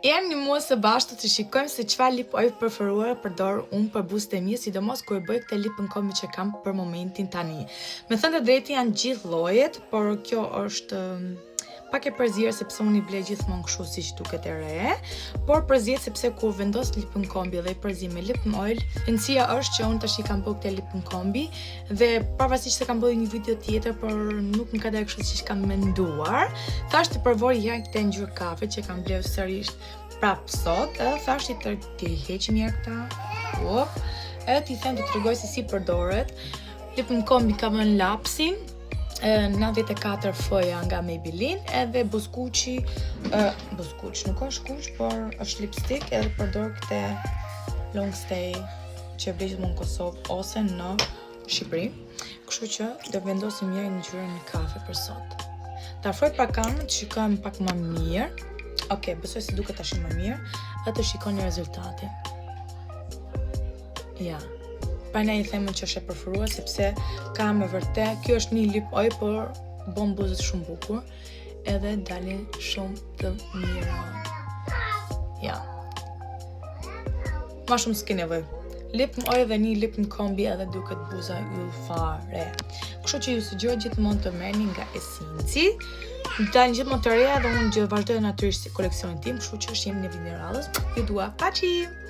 Jam një muaj së bashku të shikojmë se çfarë lip oj preferuar përdor unë për buzët e mia, sidomos kur e bëj këtë lip në kombi që kam për momentin tani. Me thënë të drejtë janë gjithë llojet, por kjo është pak e përzierë sepse unë i blej gjithmonë kështu siç duket e re, por përzihet sepse kur vendos lip në kombi dhe i përzi me lip oil, rëndësia është që unë tash i kam bërë këtë lip në kombi dhe pavarësisht se kam bërë një video tjetër, por nuk më ka dalë kështu siç kam menduar, thash të provoj ja këtë ngjyrë kafe që kam bler sërish prap sot, edhe thash ti heqim ja këta. Edhe ti them të tregoj se si përdoret. Lip në kombi ka vënë lapsin 94 foja nga Maybelline, edhe buzkuqi, nuk është kuq, por është lipstick, edhe përdor këtë long stay që blej gjithmonë në Kosovë ose në Shqipëri. Kështu që do vendosim një ngjyrën kafe për sot. Ta afroj pak kamerën të shikojmë pak më mirë. Okej, besoj se duket tash më mirë, dhe të shikoni rezultatin. Ja. Prandaj i them që është e preferuar sepse ka me vërtet, kjo është një lip oil, por bën buzët shumë bukur, edhe dalin shumë të mira. Ja. Ma shumë s'ke nevojë. Lip në oil dhe një lip në kombi edhe duket buza ju fare. Kështu që ju sugjeroj gjithmonë të merrni nga Essenci. Dalin gjithmonë të reja dhe unë vazhdoj natyrisht koleksionin tim, kështu që është jemi në video radhës. Ju dua, paçi!